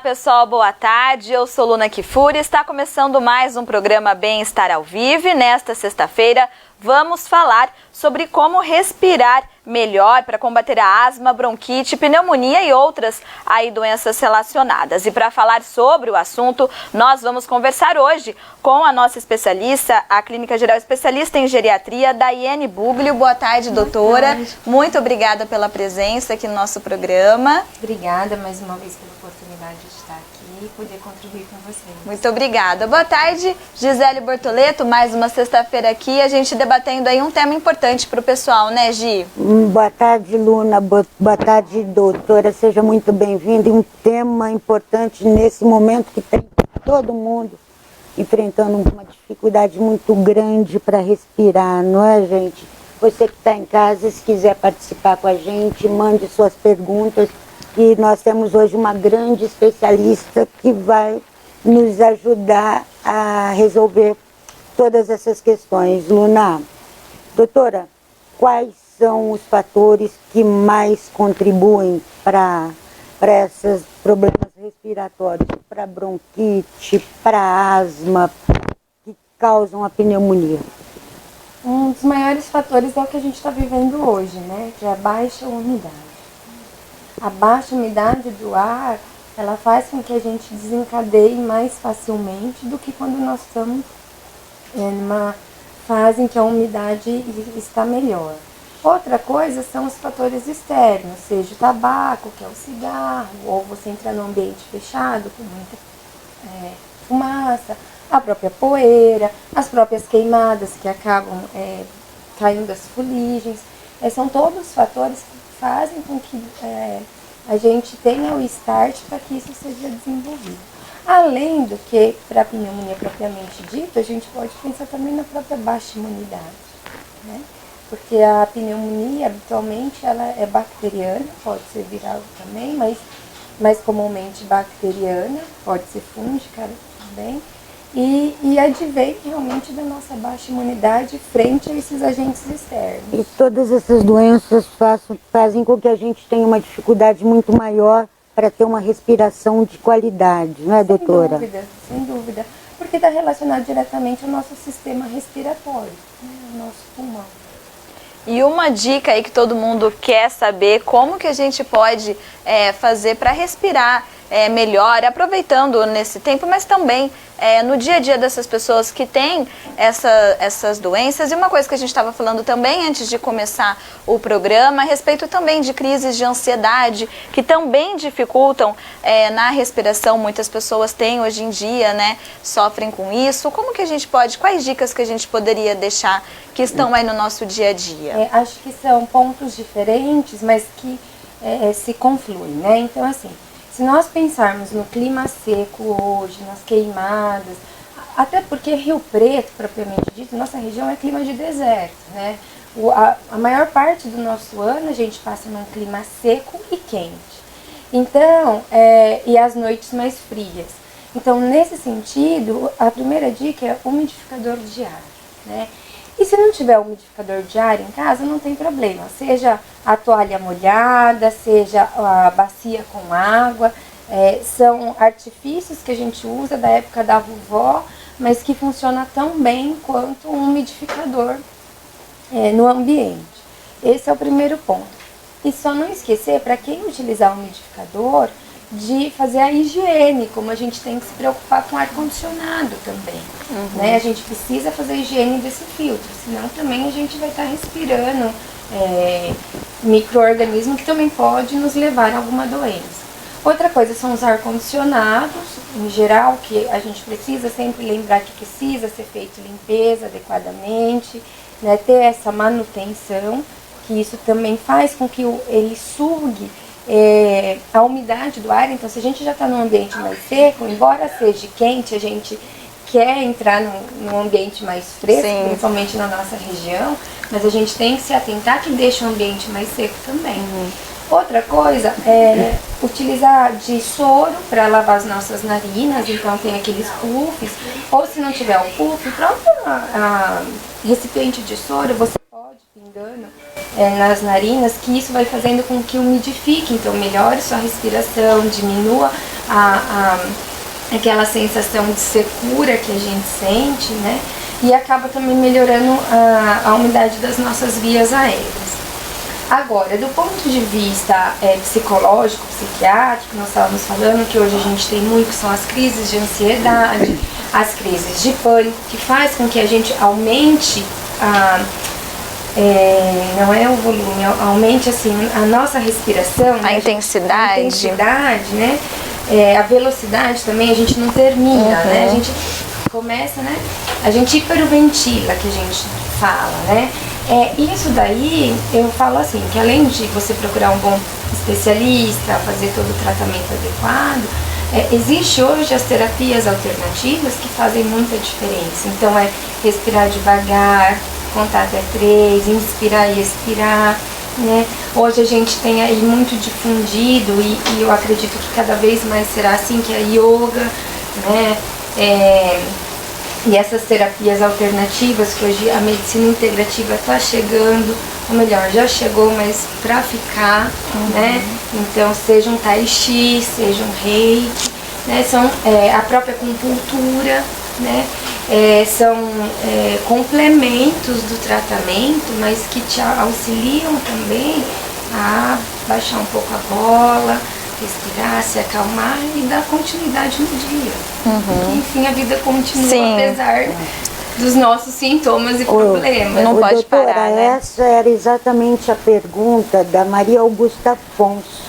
pessoal, boa tarde. Eu sou Luna Kifuri. Está começando mais um programa Bem-Estar ao Vivo. Nesta sexta-feira, vamos falar sobre como respirar melhor para combater a asma, bronquite, pneumonia e outras doenças relacionadas. E para falar sobre o assunto, nós vamos conversar hoje com a nossa especialista, a Clínica Geral Especialista em Geriatria, Daiane Buglio. Boa tarde, doutora. Boa tarde. Muito obrigada pela presença aqui no nosso programa. Obrigada mais uma vez pela oportunidade de estar aqui e poder contribuir com vocês. Muito obrigada. Boa tarde, Gisele Bortoleto. Mais uma sexta-feira aqui, a gente debatendo aí um tema importante para o pessoal, né, Gi? Boa tarde, Luna. Boa tarde, doutora. Seja muito bem-vinda. Um tema importante nesse momento que tem todo mundo enfrentando uma dificuldade muito grande para respirar, não é, gente? Você que está em casa, se quiser participar com a gente, mande suas perguntas. E nós temos hoje uma grande especialista que vai nos ajudar a resolver todas essas questões. Luna, doutora, quais são os fatores que mais contribuem para esses problemas respiratórios, para bronquite, para asma, que causam a pneumonia? Um dos maiores fatores é o que a gente está vivendo hoje, né? Que é a baixa umidade. A baixa umidade do ar, ela faz com que a gente desencadeie mais facilmente do que quando nós estamos numa fase em que a umidade está melhor. Outra coisa são os fatores externos, seja o tabaco, que é o cigarro, ou você entrar num ambiente fechado com muita fumaça, a própria poeira, as próprias queimadas que acabam caindo das fuligens. São todos fatores que fazem com que a gente tenha o start para que isso seja desenvolvido. Além do que, para a pneumonia propriamente dita, a gente pode pensar também na própria baixa imunidade, né? Porque a pneumonia, habitualmente, ela é bacteriana, pode ser viral também, mas mais comumente bacteriana, pode ser fúngica também, e advém realmente da nossa baixa imunidade frente a esses agentes externos. E todas essas doenças fazem com que a gente tenha uma dificuldade muito maior para ter uma respiração de qualidade, não é, doutora? Sem dúvida, porque está relacionado diretamente ao nosso sistema respiratório, né, ao nosso pulmão. E uma dica aí que todo mundo quer saber, como que a gente pode fazer para respirar melhor, aproveitando nesse tempo, mas também no dia a dia dessas pessoas que têm essas doenças. E uma coisa que a gente estava falando também antes de começar o programa, a respeito também de crises de ansiedade, que também dificultam na respiração. Muitas pessoas têm hoje em dia, né, sofrem com isso. Como que a gente pode, quais dicas que a gente poderia deixar que estão aí no nosso dia a dia? Acho que são pontos diferentes, mas que se confluem, né? Então, assim, se nós pensarmos no clima seco hoje, nas queimadas, até porque Rio Preto, propriamente dito, nossa região é clima de deserto, né? A maior parte do nosso ano a gente passa num clima seco e quente. Então, e as noites mais frias. Então, nesse sentido, a primeira dica é umidificador de ar, né? E se não tiver umidificador de ar em casa, não tem problema. Seja a toalha molhada, seja a bacia com água. São artifícios que a gente usa da época da vovó, mas que funciona tão bem quanto um umidificador no ambiente. Esse é o primeiro ponto. E só não esquecer, para quem utilizar o umidificador, de fazer a higiene, como a gente tem que se preocupar com ar-condicionado também. Né? A gente precisa fazer a higiene desse filtro, senão também a gente vai estar respirando micro-organismo que também pode nos levar a alguma doença. Outra coisa são os ar-condicionados, em geral, que a gente precisa sempre lembrar que precisa ser feita limpeza adequadamente, né? Ter essa manutenção, que isso também faz com que ele sugue a umidade do ar. Então, se a gente já está num ambiente mais seco, embora seja quente, a gente quer entrar num ambiente mais fresco, sim, principalmente na nossa região, mas a gente tem que se atentar que deixa o ambiente mais seco também. Outra coisa é utilizar de soro para lavar as nossas narinas, então tem aqueles puffs, ou se não tiver o puff, próprio recipiente de soro, você pode pingando nas narinas, que isso vai fazendo com que umidifique, então melhore sua respiração, diminua aquela sensação de secura que a gente sente, né? E acaba também melhorando a umidade das nossas vias aéreas. Agora, do ponto de vista psicológico, psiquiátrico, nós estávamos falando que hoje a gente tem muito, que são as crises de ansiedade, as crises de pânico, que faz com que a gente aumente não é o volume, aumente assim a nossa respiração, A intensidade. A intensidade, né? A velocidade também, a gente não termina, né? A gente começa, né? A gente hiperventila, que a gente fala, né? Isso daí, eu falo assim, que além de você procurar um bom especialista, fazer todo o tratamento adequado, existe hoje as terapias alternativas que fazem muita diferença. Então, respirar devagar, contar até 3, inspirar e expirar, né? Hoje a gente tem aí muito difundido, e eu acredito que cada vez mais será assim, que é a yoga, né? E essas terapias alternativas, que hoje a medicina integrativa está chegando, ou melhor, já chegou, mas para ficar, né? Então, seja um tai chi, seja um reiki, né? São a própria acupuntura, né? São complementos do tratamento, mas que te auxiliam também a baixar um pouco a bola, respirar, se acalmar e dar continuidade no dia. Enfim, a vida continua. Sim. Apesar dos nossos sintomas e problemas. Não pode doutora, parar, né? Essa era exatamente a pergunta da Maria Augusta Afonso.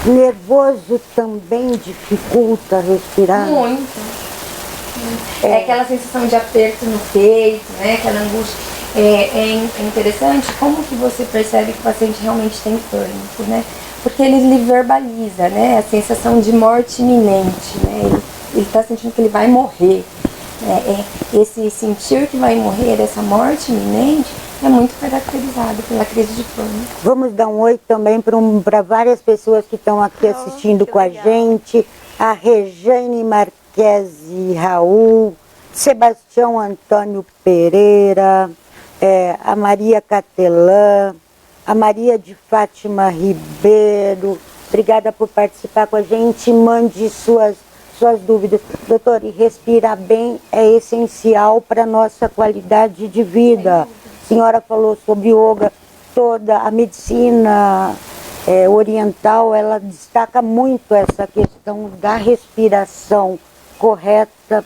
Nervoso também dificulta respirar? Muito. Aquela sensação de aperto no peito, né? Aquela angústia. É interessante como que você percebe que o paciente realmente tem pânico, né? Porque ele verbaliza, né? A sensação de morte iminente, né? Ele está sentindo que ele vai morrer. Esse sentir que vai morrer, essa morte iminente, é muito caracterizado pela crise de pânico. Vamos dar um oi também para várias pessoas que estão aqui assistindo com a gente. A Rejane Marquese Raul, Sebastião Antônio Pereira, a Maria Catelã, a Maria de Fátima Ribeiro. Obrigada por participar com a gente. Mande suas dúvidas. Doutor, e respirar bem é essencial para a nossa qualidade de vida. A senhora falou sobre yoga, toda a medicina oriental, ela destaca muito essa questão da respiração correta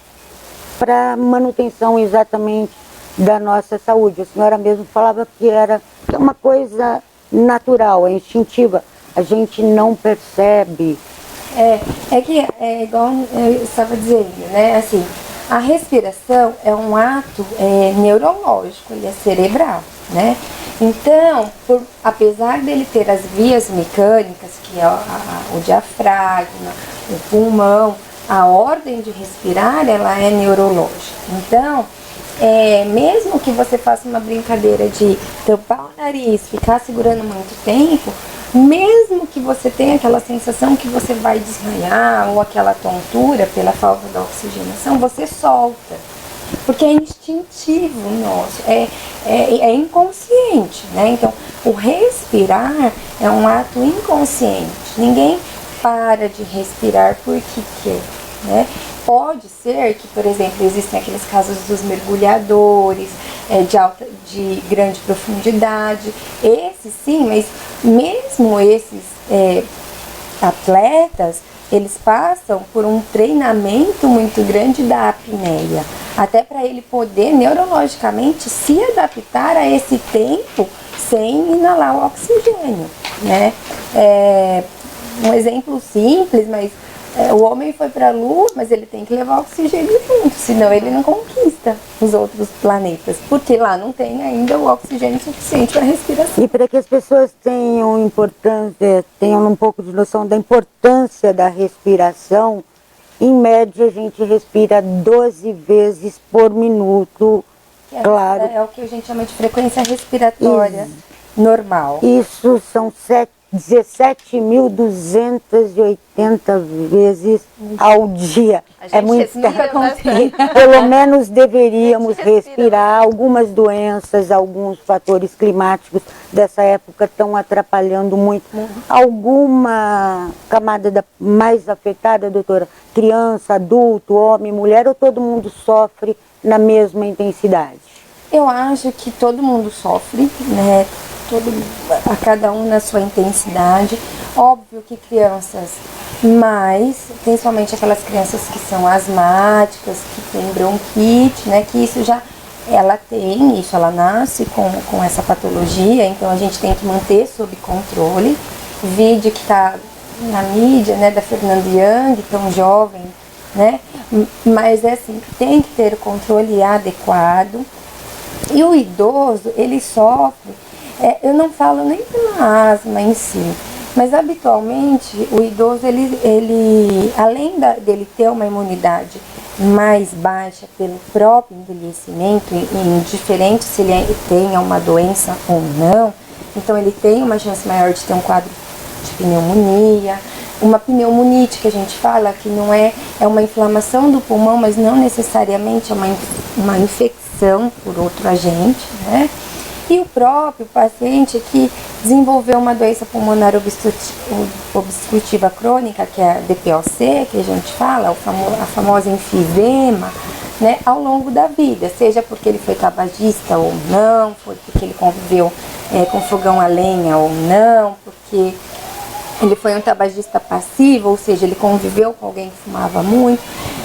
para manutenção exatamente da nossa saúde. A senhora mesmo falava que era uma coisa natural, instintiva, a gente não percebe. Que é igual eu estava dizendo, né? Assim, a respiração é um ato neurológico, ele é cerebral, né? Então, apesar dele ter as vias mecânicas, que é o diafragma, o pulmão, a ordem de respirar, ela é neurológica. Então, mesmo que você faça uma brincadeira de tampar o nariz, ficar segurando muito tempo, mesmo que você tenha aquela sensação que você vai desmaiar ou aquela tontura pela falta da oxigenação, você solta. Porque é instintivo nosso, é inconsciente, né? Então, o respirar é um ato inconsciente. Ninguém para de respirar porque quer, né? Pode ser que, por exemplo, existem aqueles casos dos mergulhadores, de grande profundidade. Esses sim, mas mesmo esses atletas, eles passam por um treinamento muito grande da apneia, até para ele poder neurologicamente se adaptar a esse tempo sem inalar o oxigênio, né? Um exemplo simples, mas o homem foi para a Lua, mas ele tem que levar oxigênio junto, senão ele não conquista os outros planetas, porque lá não tem ainda o oxigênio suficiente para a respiração. E para que as pessoas tenham um pouco de noção da importância da respiração, em média a gente respira 12 vezes por minuto, claro. É o que a gente chama de frequência respiratória normal. Isso são 17.280 vezes ao dia. A gente É muito respira bastante. Pelo menos deveríamos respirar. Algumas doenças, alguns fatores climáticos dessa época estão atrapalhando muito. Alguma camada mais afetada, doutora? Criança, adulto, homem, mulher, ou todo mundo sofre na mesma intensidade? Eu acho que todo mundo sofre, né? A cada um na sua intensidade. Óbvio que crianças mais, principalmente aquelas crianças que são asmáticas, que têm bronquite, né? Que isso já ela tem, isso ela nasce com essa patologia, então a gente tem que manter sob controle. O vídeo que está na mídia, né, da Fernanda Young, tão jovem, né? Mas é assim, tem que ter o controle adequado. E o idoso, ele sofre, eu não falo nem pela asma em si, mas habitualmente o idoso, ele além dele ter uma imunidade mais baixa pelo próprio envelhecimento, indiferente se ele tenha uma doença ou não, então ele tem uma chance maior de ter um quadro de pneumonia, uma pneumonite que a gente fala que não é uma inflamação do pulmão, mas não necessariamente é uma infecção por outro agente, né? E o próprio paciente que desenvolveu uma doença pulmonar obstrutiva crônica, que é a DPOC, que a gente fala, a famosa enfisema, né, ao longo da vida, seja porque ele foi tabagista ou não, foi porque ele conviveu com fogão a lenha ou não, porque ele foi um tabagista passivo, ou seja, ele conviveu com alguém que fumava muito,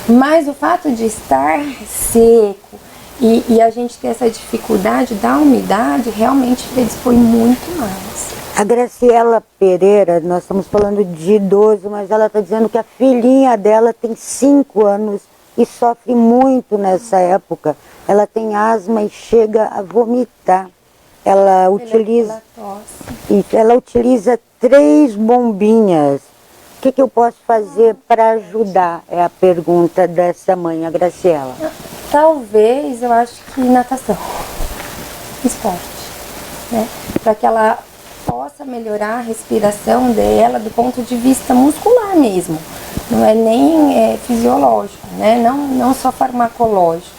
mas o fato de estar seco e a gente ter essa dificuldade da umidade realmente predispõe muito mais. A Graciela Pereira, nós estamos falando de idoso, mas ela está dizendo que a filhinha dela tem 5 anos e sofre muito nessa época. Ela tem asma e chega a vomitar. Ela utiliza 3 bombinhas. O que eu posso fazer para ajudar? É a pergunta dessa mãe, a Graciela. Talvez, eu acho que natação, esporte, né? Para que ela possa melhorar a respiração dela do ponto de vista muscular mesmo. Não é nem fisiológico, né? Não só farmacológico.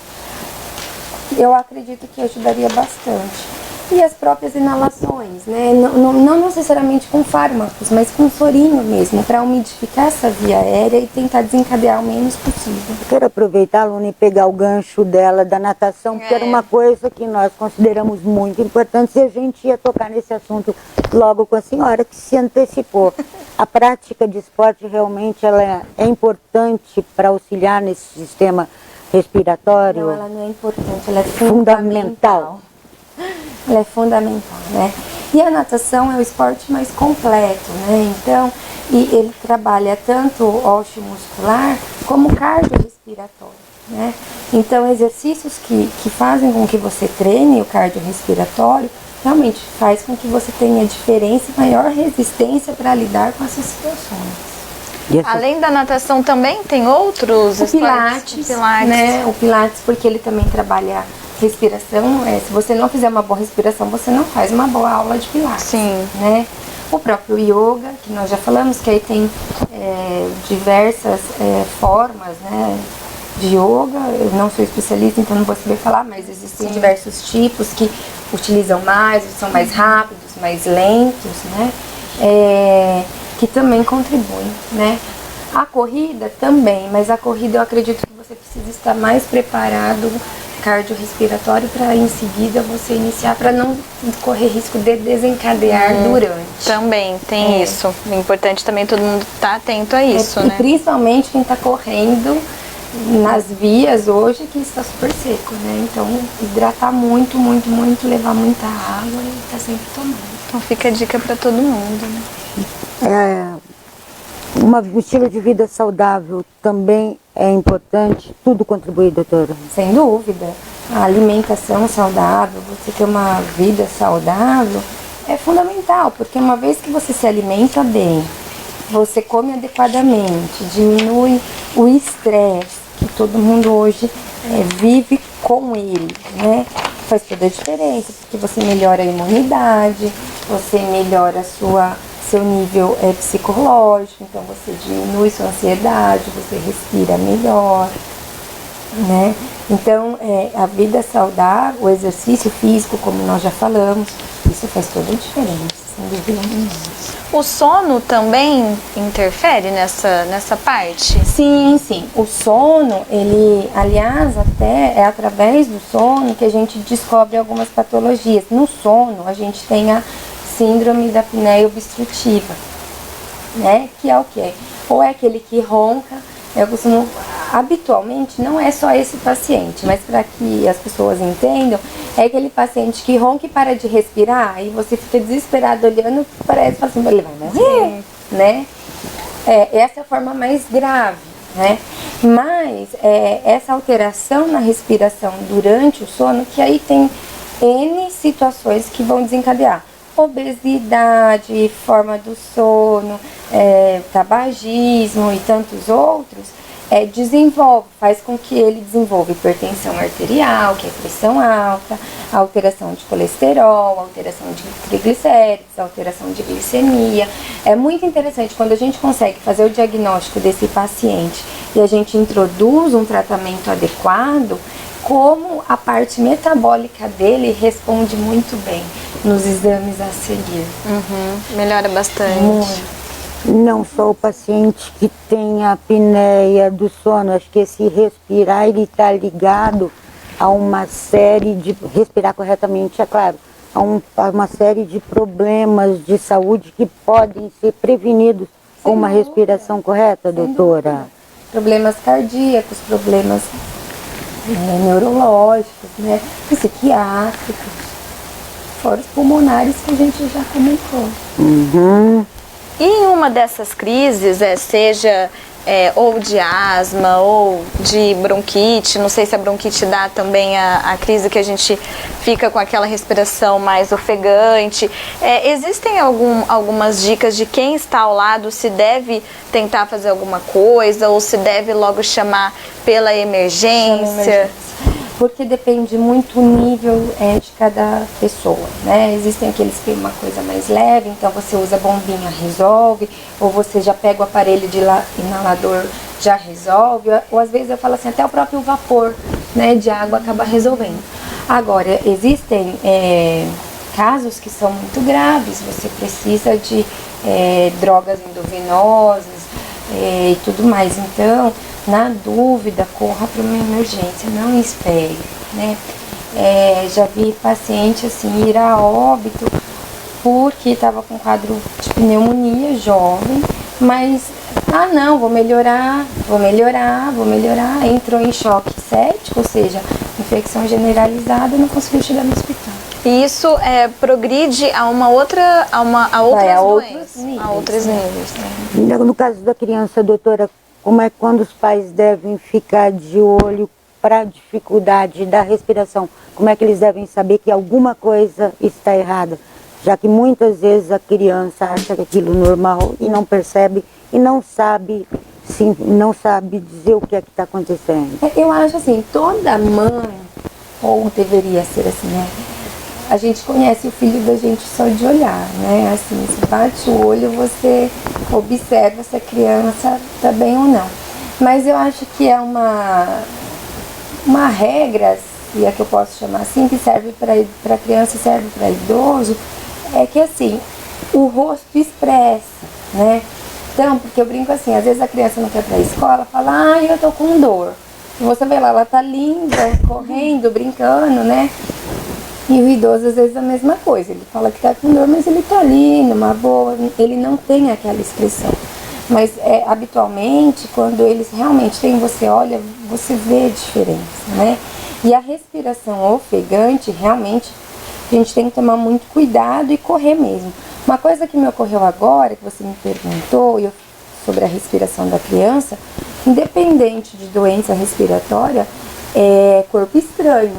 Eu acredito que ajudaria bastante. E as próprias inalações, né? Não necessariamente com fármacos, mas com sorinho mesmo, para umidificar essa via aérea e tentar desencadear o menos possível. Quero aproveitar, Luna, e pegar o gancho dela da natação, porque era uma coisa que nós consideramos muito importante e a gente ia tocar nesse assunto logo com a senhora, que se antecipou. A prática de esporte realmente ela é importante para auxiliar nesse sistema respiratório? Não, ela não é importante, ela é fundamental. Ela é fundamental, né? E a natação é o esporte mais completo, né? Então, ele trabalha tanto osteomuscular como cardiorrespiratório, né? Então, exercícios que fazem com que você treine o cardiorrespiratório realmente faz com que você tenha diferença e maior resistência para lidar com essas situações. Além da natação também tem outros esportes? Pilates, né? O Pilates, porque ele também trabalha respiração. Se você não fizer uma boa respiração, você não faz uma boa aula de Pilates. Sim. Né? O próprio yoga, que nós já falamos, que aí tem diversas formas, né, de yoga. Eu não sou especialista, então não vou saber falar, mas existem diversos tipos que utilizam mais, são mais rápidos, mais lentos, né? Que também contribuem, né? A corrida também, mas a corrida eu acredito que você precisa estar mais preparado cardiorrespiratório para em seguida você iniciar, para não correr risco de desencadear durante. Também tem isso. É importante também todo mundo estar atento a isso, né? E principalmente quem está correndo nas vias hoje que está super seco, né? Então hidratar muito, muito, muito, levar muita água e estar sempre tomando. Então fica a dica para todo mundo, né? Um estilo de vida saudável também é importante? Tudo contribui, doutora? Sem dúvida. A alimentação saudável, você ter uma vida saudável é fundamental, porque uma vez que você se alimenta bem, você come adequadamente, diminui o estresse, que todo mundo hoje vive com ele, né? Faz toda a diferença, porque você melhora a imunidade, você melhora a sua seu nível psicológico, então você diminui sua ansiedade, você respira melhor, né? Então, a vida saudável, o exercício físico, como nós já falamos, isso faz toda a diferença, sem dúvida nenhuma. O sono também interfere nessa parte? Sim, sim. O sono, ele, aliás, até é através do sono que a gente descobre algumas patologias. No sono, a gente tem a síndrome da apneia obstrutiva, né? Que é o quê? Ou é aquele que ronca, eu costumo, habitualmente, não é só esse paciente, mas para que as pessoas entendam, é aquele paciente que ronca e para de respirar, e você fica desesperado olhando, parece assim, ele vai morrer, né? Essa é a forma mais grave, né? Mas essa alteração na respiração durante o sono, que aí tem N situações que vão desencadear. Obesidade, forma do sono, tabagismo e tantos outros, faz com que ele desenvolva hipertensão arterial, que é pressão alta, alteração de colesterol, alteração de triglicéridos, alteração de glicemia. É muito interessante quando a gente consegue fazer o diagnóstico desse paciente e a gente introduz um tratamento adequado, como a parte metabólica dele responde muito bem nos exames a seguir. Melhora bastante. Muito. Não só o paciente que tem a apneia do sono, acho que esse respirar ele está ligado a uma série de, respirar corretamente, é claro, a uma série de problemas de saúde que podem ser prevenidos com uma respiração correta, doutora. Problemas cardíacos, problemas neurológicos, né, psiquiátricos, fora os pulmonares que a gente já comentou. E em uma dessas crises, seja ou de asma ou de bronquite, não sei se a bronquite dá também a crise que a gente fica com aquela respiração mais ofegante, existem algumas dicas de quem está ao lado, se deve tentar fazer alguma coisa ou se deve logo chamar pela emergência? Porque depende muito o nível de cada pessoa, né? Existem aqueles que uma coisa mais leve, então você usa a bombinha, resolve, ou você já pega o aparelho de inalador, já resolve, ou às vezes eu falo assim, até o próprio vapor, né, de água acaba resolvendo. Agora, existem casos que são muito graves, você precisa de drogas endovenosas e tudo mais, então, na dúvida, corra para uma emergência, não espere, né? Já vi paciente assim ir a óbito porque estava com quadro de pneumonia jovem, mas não, vou melhorar, entrou em choque séptico, ou seja, infecção generalizada, não conseguiu chegar no hospital. E isso progride a outros níveis. Né? No caso da criança, doutora, como é quando os pais devem ficar de olho para a dificuldade da respiração? Como é que eles devem saber que alguma coisa está errada? Já que muitas vezes a criança acha que aquilo é normal e não percebe e não sabe dizer o que é que está acontecendo. Eu acho assim, toda mãe, ou deveria ser assim, né? A gente conhece o filho da gente só de olhar, né? Assim, se bate o olho, você observa se a criança está bem ou não. Mas eu acho que é uma regra, se é que eu posso chamar assim, que serve para criança e serve para idoso, é que assim, o rosto expressa, né? Então, porque eu brinco assim, às vezes a criança não quer ir para a escola, fala, eu tô com dor. E você vê lá, ela tá linda, correndo, brincando, né? E o idoso, às vezes, é a mesma coisa. Ele fala que tá com dor, mas ele tá ali, numa boa. Ele não tem aquela expressão. Mas, habitualmente, quando eles realmente têm, você olha, você vê a diferença, né? E a respiração ofegante, realmente, a gente tem que tomar muito cuidado e correr mesmo. Uma coisa que me ocorreu agora, que você me perguntou, sobre a respiração da criança, independente de doença respiratória, é corpo estranho.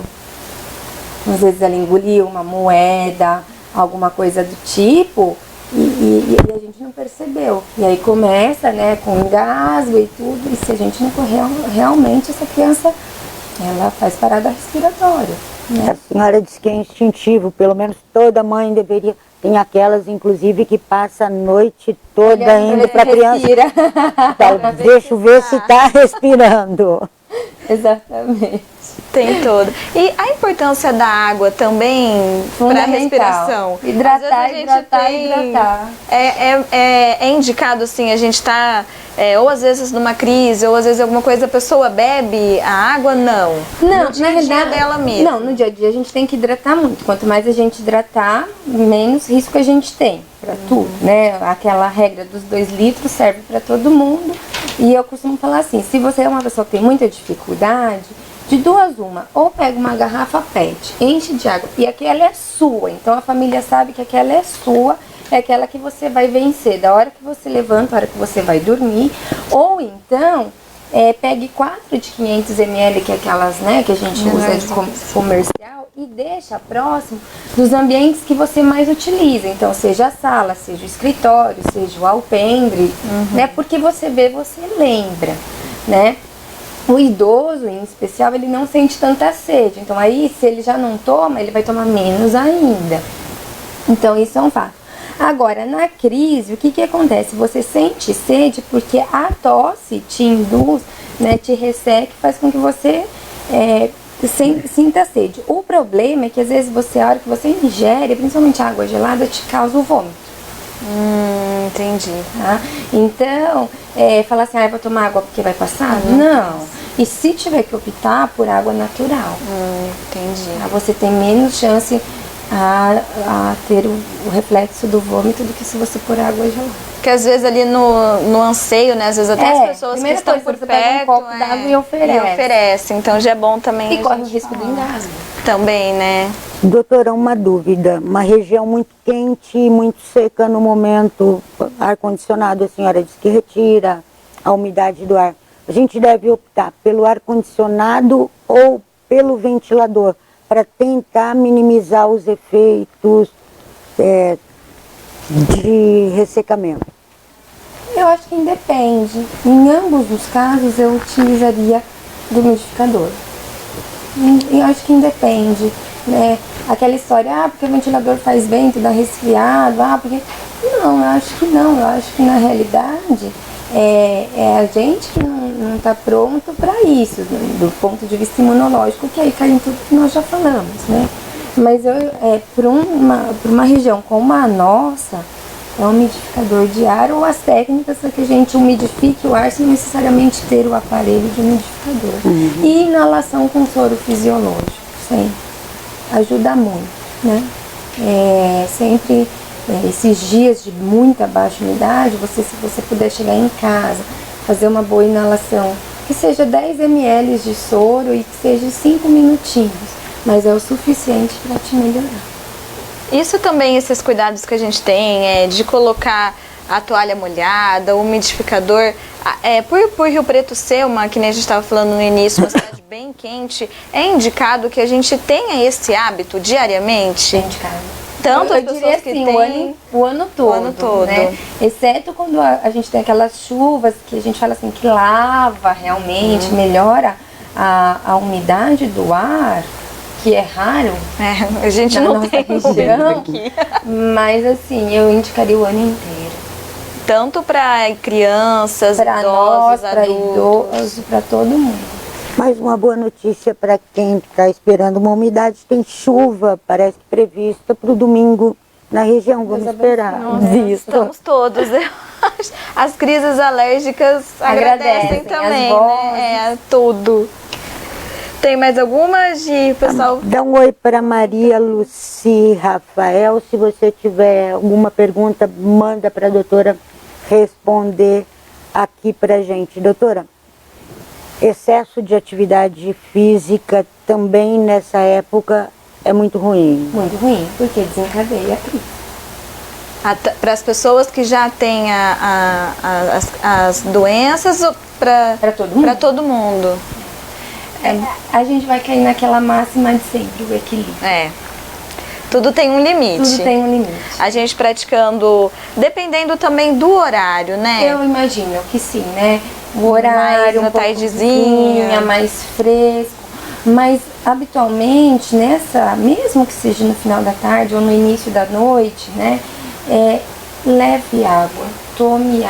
Às vezes ela engoliu uma moeda, alguma coisa do tipo, e a gente não percebeu. E aí começa, né, com engasgo e tudo, e se a gente não correr, realmente essa criança, ela faz parada respiratória. A senhora disse que é instintivo, pelo menos toda mãe deveria. Tem aquelas, inclusive, que passa a noite toda indo para a criança. Então, deixa eu ver se está respirando. Exatamente. Tem todo. E a importância da água também para a respiração? Hidratar, hidratar. É indicado assim, a gente está, ou às vezes numa crise, ou às vezes alguma coisa, a pessoa bebe a água? Não. Não, no dia na a dia realidade, dela mesmo. Não, no dia a dia a gente tem que hidratar muito. Quanto mais a gente hidratar, menos risco a gente tem para tudo, né? Aquela regra dos 2 litros serve para todo mundo. E eu costumo falar assim, se você é uma pessoa que tem muita dificuldade, de 2 uma, ou pega uma garrafa PET, enche de água, e aquela é sua, então a família sabe que aquela é sua, é aquela que você vai vencer, da hora que você levanta, da hora que você vai dormir, ou então, pegue 4 de 500 ml, que é aquelas, né, que a gente usa de comercial, e deixa próximo dos ambientes que você mais utiliza, então seja a sala, seja o escritório, seja o alpendre, né, porque você vê, você lembra, né. O idoso, em especial, ele não sente tanta sede. Então, aí, se ele já não toma, ele vai tomar menos ainda. Então, isso é um fato. Agora, na crise, o que acontece? Você sente sede porque a tosse te induz, né, te resseca, faz com que você sinta sede. O problema é que, às vezes, a hora que você ingere, principalmente água gelada, te causa o vômito. Entendi. Tá? Então, falar assim, vou tomar água porque vai passar? Não. E se tiver que optar por água natural, entendi. Você tem menos chance a ter o reflexo do vômito do que se você pôr água gelada. Porque às vezes ali no anseio, né? Às vezes até as pessoas que estão por perto, um copo d'água e oferece. Então já é bom também. E corre o risco do engasgo. Também, né? Doutora, uma dúvida. Uma região muito quente e muito seca no momento, ar-condicionado, a senhora disse que retira a umidade do ar. A gente deve optar pelo ar-condicionado ou pelo ventilador para tentar minimizar os efeitos de ressecamento? Eu acho que independe. Em ambos os casos, eu utilizaria do umidificador. Eu acho que independe, né? Aquela história, porque o ventilador faz vento, dá resfriado, porque... Não, eu acho que não. Eu acho que, na realidade, é a gente que não está pronto para isso, do ponto de vista imunológico, que aí cai em tudo que nós já falamos, né? Mas para uma região como a nossa, é um umidificador de ar ou as técnicas para que a gente umidifique o ar sem necessariamente ter o aparelho de umidificador. E inalação com soro fisiológico, sempre. Ajuda muito, né? Sempre, esses dias de muita baixa umidade, se você puder chegar em casa, fazer uma boa inalação, que seja 10 ml de soro e que seja 5 minutinhos, mas é o suficiente para te melhorar. Isso também, esses cuidados que a gente tem, de colocar a toalha molhada, o umidificador, por Rio Preto ser que nem a gente estava falando no início, uma cidade bem quente, é indicado que a gente tenha esse hábito diariamente? É indicado. Tanto eu diria assim, o ano todo, né? Exceto quando a gente tem aquelas chuvas que a gente fala assim, que lava realmente, melhora a umidade do ar, que é raro. A gente não tem região aqui. Mas assim, eu indicaria o ano inteiro. Tanto para crianças, para idosos, para idosos, para todo mundo. Mais uma boa notícia para quem está esperando uma umidade, tem chuva, parece que prevista para o domingo na região, vamos esperar. Estamos todos, as crises alérgicas agradecem também, né? Tudo. Tem mais algumas de pessoal? Dá um oi para Maria Luci Rafael, se você tiver alguma pergunta, manda para a doutora responder aqui para gente. Doutora, excesso de atividade física também nessa época é muito ruim. Muito ruim, porque desencadeia a crise. Para as pessoas que já têm as doenças ou para todo mundo? Para todo mundo. A gente vai cair naquela máxima de sempre, o equilíbrio. Tudo tem um limite. Tudo tem um limite. A gente praticando, dependendo também do horário, né? Eu imagino que sim, né? O horário, mais na tardezinha, mais fresco. Mas habitualmente mesmo que seja no final da tarde ou no início da noite, né, leve água, tome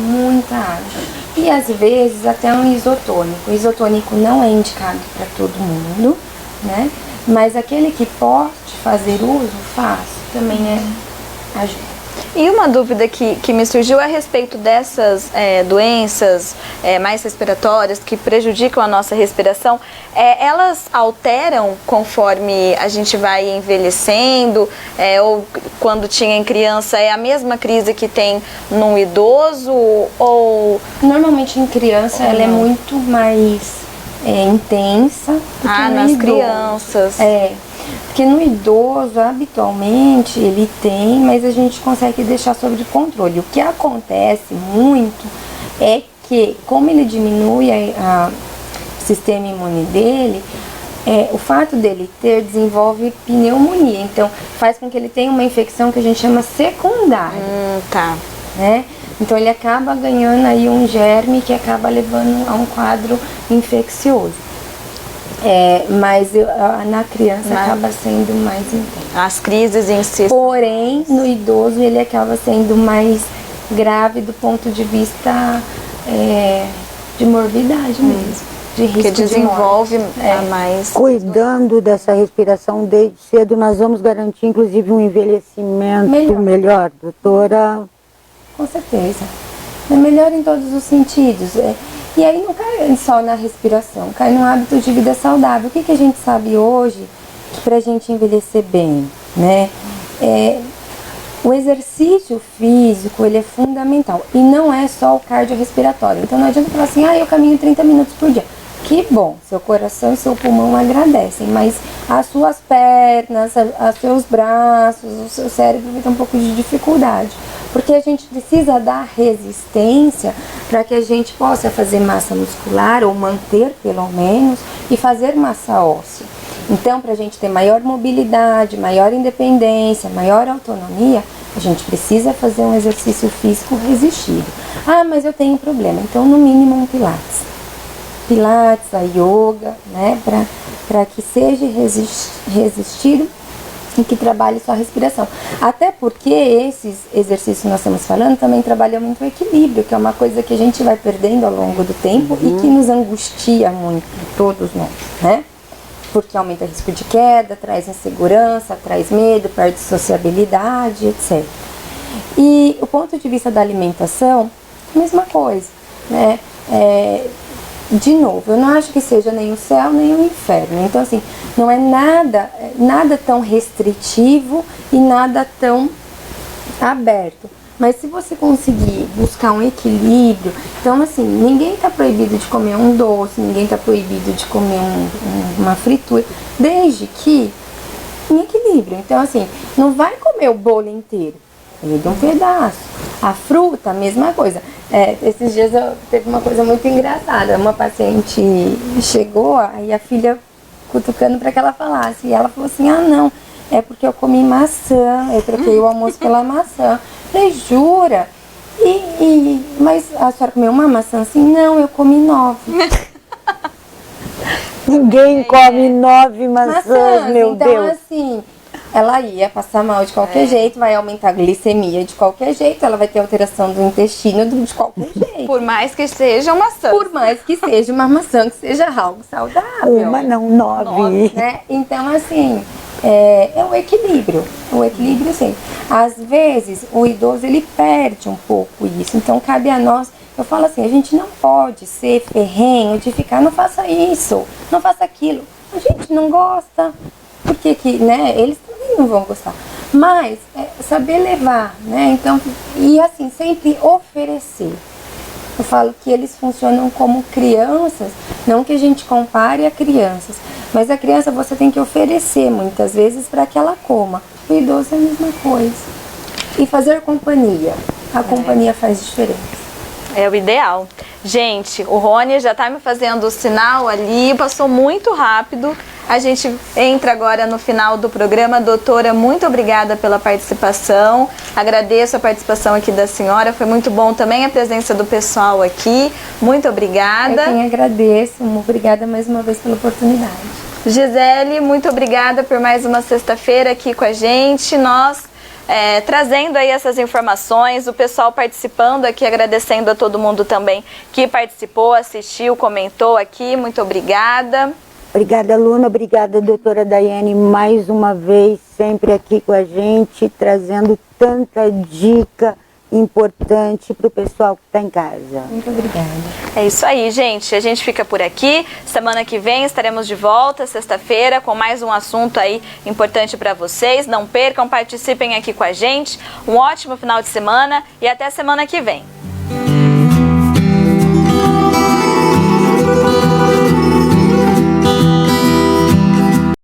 muita água. E às vezes até um isotônico. O isotônico não é indicado para todo mundo, né? Mas aquele que pode fazer uso, também ajuda. E uma dúvida que me surgiu a respeito dessas doenças mais respiratórias que prejudicam a nossa respiração, elas alteram conforme a gente vai envelhecendo, ou quando tinha em criança é a mesma crise que tem num idoso, ou... Normalmente em criança ela é muito mais intensa do que no nas idoso. Crianças. Porque no idoso, habitualmente, ele tem, mas a gente consegue deixar sob controle. O que acontece muito é que, como ele diminui o sistema imune dele, o fato dele desenvolve pneumonia. Então, faz com que ele tenha uma infecção que a gente chama secundária. Tá. Né? Então, ele acaba ganhando aí um germe que acaba levando a um quadro infeccioso. Mas na criança acaba sendo mais intenso. As crises em si. Porém, no idoso ele acaba sendo mais grave do ponto de vista de morbidade mesmo, de risco que desenvolve de morte. mais. Cuidando dessa respiração desde cedo, nós vamos garantir inclusive um envelhecimento melhor, doutora? Com certeza. É melhor em todos os sentidos. E aí não cai só na respiração, cai no hábito de vida saudável. O que a gente sabe hoje para a gente envelhecer bem, né? O exercício físico, ele é fundamental. E não é só o cardiorrespiratório. Então não adianta falar assim, eu caminho 30 minutos por dia. Que bom, seu coração e seu pulmão agradecem, mas as suas pernas, os seus braços, o seu cérebro vai ter um pouco de dificuldade. Porque a gente precisa dar resistência para que a gente possa fazer massa muscular, ou manter pelo menos, e fazer massa óssea. Então, para a gente ter maior mobilidade, maior independência, maior autonomia, a gente precisa fazer um exercício físico resistido. Mas eu tenho problema, então no mínimo um pilates. Pilates, a yoga, né, para que seja resistido e que trabalhe sua respiração. Até porque esses exercícios que nós estamos falando também trabalham muito o equilíbrio, que é uma coisa que a gente vai perdendo ao longo do tempo e que nos angustia muito, todos nós, né? Porque aumenta o risco de queda, traz insegurança, traz medo, perde sociabilidade, etc. E o ponto de vista da alimentação, mesma coisa, né? De novo, eu não acho que seja nem o céu nem o inferno. Então, assim, não é nada tão restritivo e nada tão aberto. Mas se você conseguir buscar um equilíbrio, então assim, ninguém está proibido de comer um doce, ninguém está proibido de comer uma fritura, desde que em equilíbrio. Então assim, não vai comer o bolo inteiro, de um pedaço. A fruta, a mesma coisa. Esses dias teve uma coisa muito engraçada. Uma paciente chegou, aí a filha cutucando para que ela falasse. E ela falou assim, não, é porque eu comi maçã, eu troquei o almoço pela maçã. Falei, jura? Mas a senhora comeu uma maçã assim? Não, eu comi 9. Ninguém come 9 maçãs, meu então, Deus. Assim, ela ia passar mal de qualquer jeito, vai aumentar a glicemia de qualquer jeito, ela vai ter alteração do intestino de qualquer jeito. Por mais que seja uma maçã. Por mais que seja uma maçã, que seja algo saudável. Uma não, 9. Né? Então, assim, é o equilíbrio. O equilíbrio, sim. Às vezes, o idoso, ele perde um pouco isso. Então, cabe a nós... Eu falo assim, a gente não pode ser ferrenho de ficar, não faça isso, não faça aquilo. A gente não gosta, porque né, eles também não vão gostar. Mas, saber levar, né? Então, e assim, sempre oferecer. Eu falo que eles funcionam como crianças, não que a gente compare a crianças, mas a criança você tem que oferecer muitas vezes para que ela coma. O idoso é a mesma coisa. E fazer companhia. A companhia faz diferença. É o ideal. Gente, o Rony já tá me fazendo o sinal ali, passou muito rápido. A gente entra agora no final do programa. Doutora, muito obrigada pela participação. Agradeço a participação aqui da senhora. Foi muito bom também a presença do pessoal aqui. Muito obrigada. Eu quem agradeço. Obrigada mais uma vez pela oportunidade. Gisele, muito obrigada por mais uma sexta-feira aqui com a gente. Nós trazendo aí essas informações, o pessoal participando aqui, agradecendo a todo mundo também que participou, assistiu, comentou aqui. Muito obrigada. Obrigada, Luna. Obrigada, doutora Daiane, mais uma vez, sempre aqui com a gente, trazendo tanta dica importante para o pessoal que está em casa. Muito obrigada. É isso aí, gente. A gente fica por aqui. Semana que vem estaremos de volta, sexta-feira, com mais um assunto aí importante para vocês. Não percam, participem aqui com a gente. Um ótimo final de semana e até semana que vem.